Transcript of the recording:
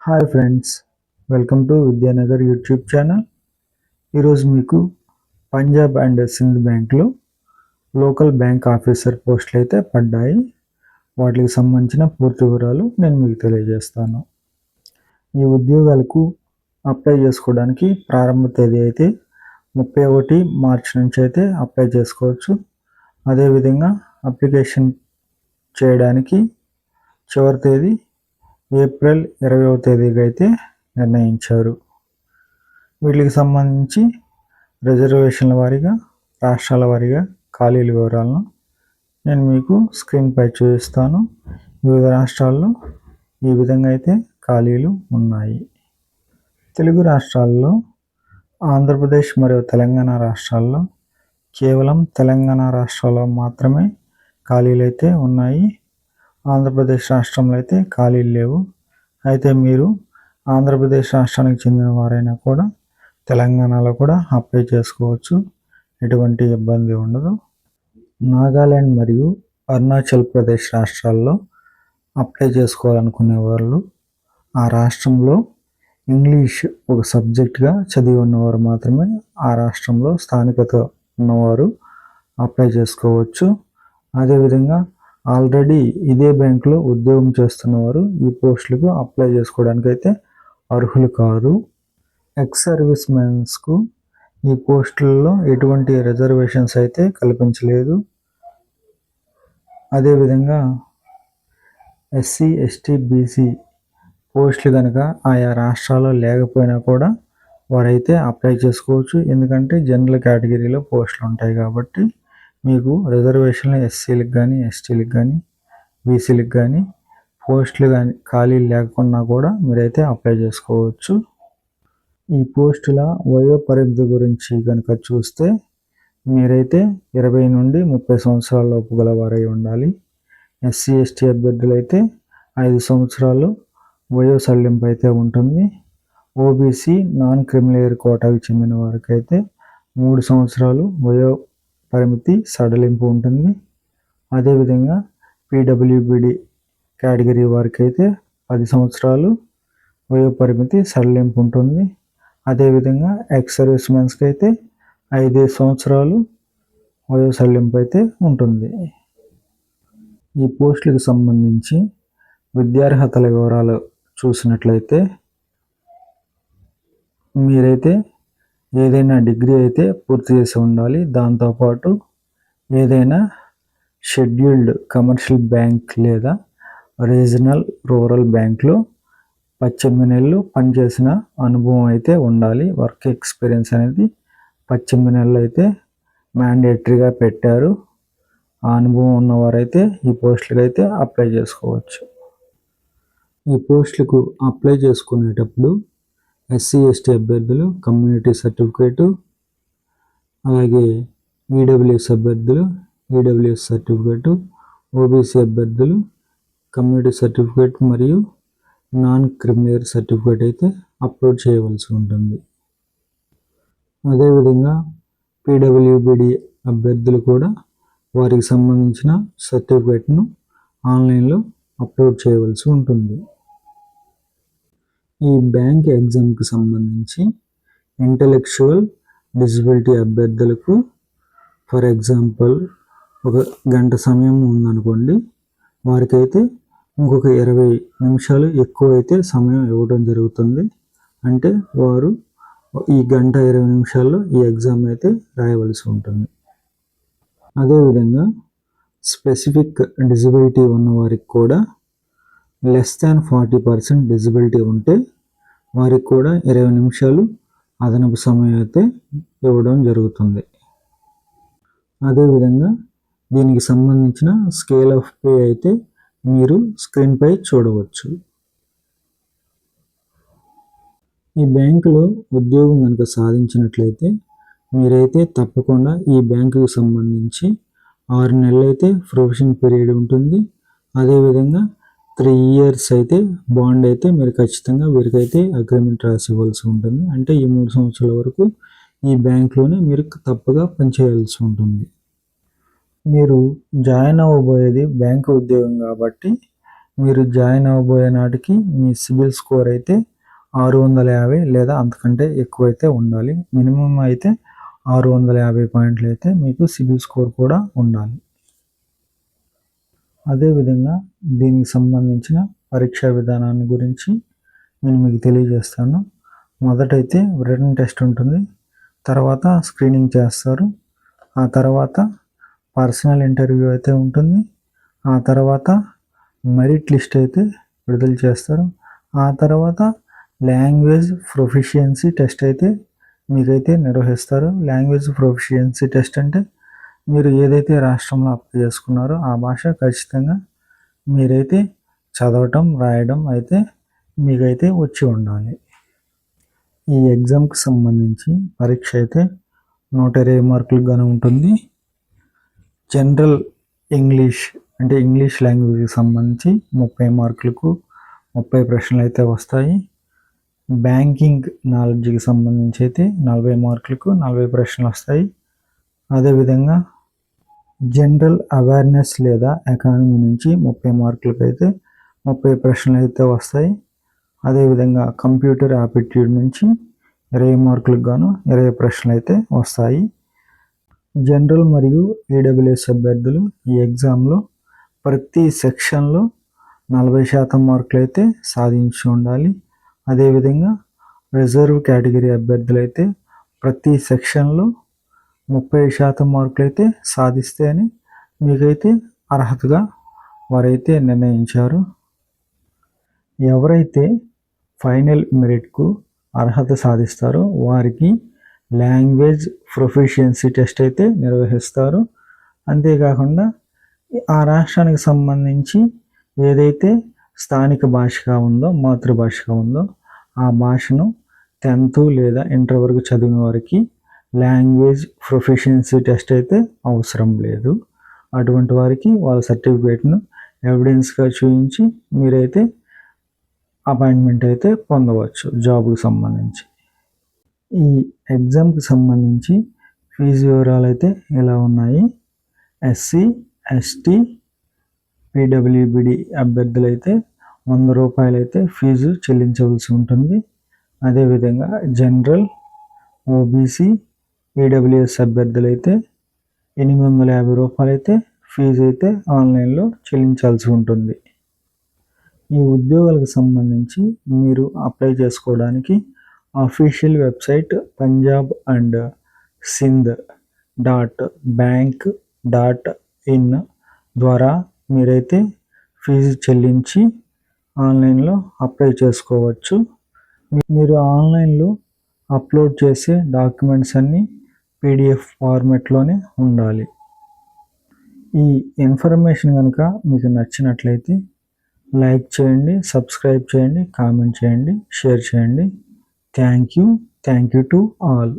Hi friends, welcome to Vidyanagar YouTube channel. ఈరోజు మీకు Punjab and Sindh బ్యాంక్లో లోకల్ బ్యాంక్ ఆఫీసర్ పోస్టులు అయితే పడ్డాయి. వాటికి సంబంధించిన పూర్తి వివరాలు నేను మీకు తెలియజేస్తాను. ఈ ఉద్యోగాలకు అప్లై చేసుకోవడానికి ప్రారంభ తేదీ అయితే 31 మార్చి నుంచి అయితే అప్లై చేసుకోవచ్చు. అదేవిధంగా అప్లికేషన్ చేయడానికి చివరి తేదీ ఏప్రిల్ 20వ తేదీగా అయితే నిర్ణయించారు. వీటికి సంబంధించి రిజర్వేషన్ల వారీగా, రాష్ట్రాల వారీగా ఖాళీల వివరాలను నేను మీకు స్క్రీన్పై చూపిస్తాను. వివిధ రాష్ట్రాల్లో ఈ విధంగా అయితే ఖాళీలు ఉన్నాయి. తెలుగు రాష్ట్రాల్లో ఆంధ్రప్రదేశ్ మరియు తెలంగాణ రాష్ట్రాల్లో కేవలం తెలంగాణ రాష్ట్రంలో మాత్రమే ఖాళీలు అయితే ఉన్నాయి. ఆంధ్రప్రదేశ్ రాష్ట్రంలో అయితే ఖాళీలు లేవు. అయితే మీరు ఆంధ్రప్రదేశ్ రాష్ట్రానికి చెందిన వారైనా కూడా తెలంగాణలో కూడా అప్లై చేసుకోవచ్చు. ఎటువంటి ఇబ్బంది ఉండదు. నాగాలాండ్ మరియు అరుణాచల్ ప్రదేశ్ రాష్ట్రాల్లో అప్లై చేసుకోవాలనుకునే వాళ్ళు ఆ రాష్ట్రంలో ఇంగ్లీష్ ఒక సబ్జెక్ట్గా చదివి ఉన్నవారు మాత్రమే ఆ రాష్ట్రంలో స్థానికత ఉన్నవారు అప్లై చేసుకోవచ్చు. అదేవిధంగా ఆల్రెడీ ఇదే బ్యాంకులో ఉద్యోగం చేస్తున్నవారు ఈ పోస్టులకు అప్లై చేసుకోవడానికి అయితే అర్హులు కాదు. ఎక్స్ సర్వీస్ మెన్స్కు ఈ పోస్టులలో ఎటువంటి రిజర్వేషన్స్ అయితే కల్పించలేదు. అదేవిధంగా ఎస్సీ, ఎస్టీ, బీసీ పోస్టులు కనుక ఆయా రాష్ట్రాల్లో లేకపోయినా కూడా వారైతే అప్లై చేసుకోవచ్చు. ఎందుకంటే జనరల్ కేటగిరీలో పోస్టులు ఉంటాయి కాబట్టి మీకు రిజర్వేషన్లు ఎస్సీలకు కానీ, ఎస్టీలకు కానీ, బీసీలకు కానీ పోస్టులు కానీ ఖాళీలు లేకుండా కూడా మీరైతే అప్లై చేసుకోవచ్చు. ఈ పోస్టుల వయో పరిధి గురించి కనుక చూస్తే మీరైతే 20 నుండి 30 సంవత్సరాల లోపు గలవారై ఉండాలి. ఎస్సీ, ఎస్టీ అభ్యర్థులు అయితే 5 సంవత్సరాలు వయో సడలింపు అయితే ఉంటుంది. ఓబీసీ నాన్ క్రిమిలేయర్ కోటాకు చెందిన వారికి అయితే 3 సంవత్సరాలు వయో పరిమితి సడలింపు ఉంటుంది. అదేవిధంగా పీడబ్ల్యూబీడీ కేటగిరీ వారికి అయితే 10 సంవత్సరాలు వయో పరిమితి సడలింపు ఉంటుంది. అదేవిధంగా ఎక్స్ సర్వీస్ మెన్స్కి అయితే 5 సంవత్సరాలు వయో సడలింపు అయితే ఉంటుంది. ఈ పోస్టులకు సంబంధించి విద్యార్హతల వివరాలు చూసినట్లయితే మీరైతే ఏదైనా డిగ్రీ అయితే పూర్తి చేసి ఉండాలి. దాంతోపాటు ఏదైనా షెడ్యూల్డ్ కమర్షియల్ బ్యాంక్ లేదా రీజనల్ రూరల్ బ్యాంక్లో 18 నెలలు పనిచేసిన అనుభవం అయితే ఉండాలి. వర్క్ ఎక్స్పీరియన్స్ అనేది 18 నెలలు అయితే మ్యాండేటరీగా పెట్టారు. ఆ అనుభవం ఉన్నవారైతే ఈ పోస్టులకు అయితే అప్లై చేసుకోవచ్చు. ఈ పోస్టులకు అప్లై చేసుకునేటప్పుడు ఎస్సీ, ఎస్టీ అభ్యర్థులు కమ్యూనిటీ సర్టిఫికేటు, అలాగే ఈడబ్ల్యూఎస్ అభ్యర్థులు ఈడబ్ల్యూఎస్ సర్టిఫికేటు, ఓబీసీ అభ్యర్థులు కమ్యూనిటీ సర్టిఫికేట్ మరియు నాన్ క్రిమిలేయర్ సర్టిఫికేట్ అయితే అప్లోడ్ చేయవలసి ఉంటుంది. అదేవిధంగా పీడబ్ల్యూబీడీ అభ్యర్థులు కూడా వారికి సంబంధించిన సర్టిఫికేట్ను ఆన్లైన్లో అప్లోడ్ చేయవలసి ఉంటుంది. ఈ బ్యాంక్ ఎగ్జామ్కి సంబంధించి ఇంటలెక్చువల్ డిజబిలిటీ అభ్యర్థులకు ఫర్ ఎగ్జాంపుల్ ఒక గంట సమయం ఉందనుకోండి, వారికైతే ఇంకొక 20 నిమిషాలు ఎక్కువ అయితే సమయం ఇవ్వడం జరుగుతుంది. అంటే వారు ఈ గంట 20 నిమిషాల్లో ఈ ఎగ్జామ్ అయితే రాయవలసి ఉంటుంది. అదేవిధంగా స్పెసిఫిక్ డిజబిలిటీ ఉన్న వారికి కూడా లెస్ దాన్ 40% డిజబిలిటీ ఉంటే వారికి కూడా 20 నిమిషాలు అదనపు సమయం అయితే ఇవ్వడం జరుగుతుంది. అదేవిధంగా దీనికి సంబంధించిన స్కేల్ ఆఫ్ పే అయితే మీరు స్క్రీన్పై చూడవచ్చు. ఈ బ్యాంకులో ఉద్యోగం కనుక సాధించినట్లయితే మీరైతే తప్పకుండా ఈ బ్యాంకుకు సంబంధించి 6 నెలలు అయితే ప్రొఫెషన్ పీరియడ్ ఉంటుంది. అదేవిధంగా 3 years అయితే బాండ్ అయితే మీరు ఖచ్చితంగా వీరికైతే అగ్రిమెంట్ రాసి ఇవ్వాల్సి ఉంటుంది. అంటే ఈ 3 సంవత్సరాల వరకు ఈ బ్యాంకులోనే మీరు తప్పగా పనిచేయాల్సి ఉంటుంది. మీరు జాయిన్ అవ్వబోయేది బ్యాంకు ఉద్యోగం కాబట్టి మీరు జాయిన్ అవ్వబోయే నాటికి మీ సిబిల్ స్కోర్ అయితే 650 లేదా అంతకంటే ఎక్కువైతే ఉండాలి. మినిమం అయితే 650 పాయింట్లు అయితే మీకు సిబిల్ స్కోర్ కూడా ఉండాలి. అదేవిధంగా దీనికి సంబంధించిన పరీక్షా విధానాన్ని గురించి నేను మీకు తెలియజేస్తాను. మొదటైతే రిటన్ టెస్ట్ ఉంటుంది, తర్వాత స్క్రీనింగ్ చేస్తారు, ఆ తర్వాత పర్సనల్ ఇంటర్వ్యూ అయితే ఉంటుంది, ఆ తర్వాత మెరిట్ లిస్ట్ అయితే విడుదల చేస్తారు, ఆ తర్వాత లాంగ్వేజ్ ప్రొఫిషియన్సీ టెస్ట్ అయితే మీకైతే నిర్వహిస్తారు. లాంగ్వేజ్ ప్రొఫిషియన్సీ టెస్ట్ అంటే మీరు ఏదైతే రాష్ట్రంలో అప్లై చేసుకున్నారో ఆ భాష ఖచ్చితంగా మీరైతే చదవటం రాయడం అయితే మీకైతే వచ్చి ఉండాలి. ఈ ఎగ్జామ్కి సంబంధించి పరీక్ష అయితే 120 మార్కులకు గాను ఉంటుంది. జనరల్ ఇంగ్లీష్ అంటే ఇంగ్లీష్ లాంగ్వేజ్కి సంబంధించి 30 మార్కులకు 30 ప్రశ్నలు అయితే వస్తాయి. బ్యాంకింగ్ నాలెడ్జ్కి సంబంధించి అయితే 40 మార్కులకు 40 ప్రశ్నలు వస్తాయి. అదేవిధంగా జనరల్ అవేర్నెస్ లేదా ఎకానమీ నుంచి 30 మార్కులకు అయితే 30 ప్రశ్నలు అయితే వస్తాయి. అదేవిధంగా కంప్యూటర్ యాప్టిట్యూడ్ నుంచి 20 మార్కులకు గాను 20 ప్రశ్నలు అయితే వస్తాయి. జనరల్ మరియు ఈడబ్ల్యూఎస్ అభ్యర్థులు ఈ ఎగ్జామ్లో ప్రతి సెక్షన్లో 40% మార్కులు అయితే సాధించి ఉండాలి. అదేవిధంగా రిజర్వ్ కేటగిరీ అభ్యర్థులు అయితే ప్రతి సెక్షన్లో 30% మార్కులు అయితే సాధిస్తే అని మీకైతే అర్హతగా వారైతే నిర్ణయించారు. ఎవరైతే ఫైనల్ మెరిట్కు అర్హత సాధిస్తారో వారికి లాంగ్వేజ్ ప్రొఫిషియన్సీ టెస్ట్ అయితే నిర్వహిస్తారు. అంతేకాకుండా ఆ రాష్ట్రానికి సంబంధించి ఏదైతే స్థానిక భాషగా ఉందో మాతృభాషగా ఉందో ఆ భాషను 10th లేదా ఇంటర్ వరకు చదివిన వారికి లాంగ్వేజ్ ప్రొఫిషియన్సీ టెస్ట్ అయితే అవసరం లేదు. అటువంటి వారికి వాళ్ళ సర్టిఫికేట్ను ఎవిడెన్స్గా చూపించి మీరైతే అపాయింట్మెంట్ అయితే పొందవచ్చు జాబ్కి సంబంధించి. ఈ ఎగ్జామ్కి సంబంధించి ఫీజు వివరాలు అయితే ఇలా ఉన్నాయి. ఎస్సీ ఎస్టీ పీడబ్ల్యూబీడీ అభ్యర్థులు అయితే 100 రూపాయలు అయితే ఫీజు చెల్లించవలసి ఉంటుంది. అదేవిధంగా జనరల్ ఓబీసీ ఈడబ్ల్యూఎస్ అభ్యర్థులు అయితే 850 రూపాయలు అయితే ఫీజు అయితే ఆన్లైన్లో చెల్లించాల్సి ఉంటుంది. ఈ ఉద్యోగాలకు సంబంధించి మీరు అప్లై చేసుకోవడానికి అఫీషియల్ వెబ్సైట్ punjab&sind.bank.in ద్వారా మీరైతే ఫీజు చెల్లించి ఆన్లైన్లో అప్లై చేసుకోవచ్చు. మీరు ఆన్లైన్లో అప్లోడ్ చేసే డాక్యుమెంట్స్ అన్నీ పీడిఎఫ్ ఫార్మాట్లోనే ఉండాలి. ఈ ఇన్ఫర్మేషన్ కనుక మీకు నచ్చినట్లయితే లైక్ చేయండి, సబ్స్క్రైబ్ చేయండి, కామెంట్ చేయండి, షేర్ చేయండి. Thank you to all.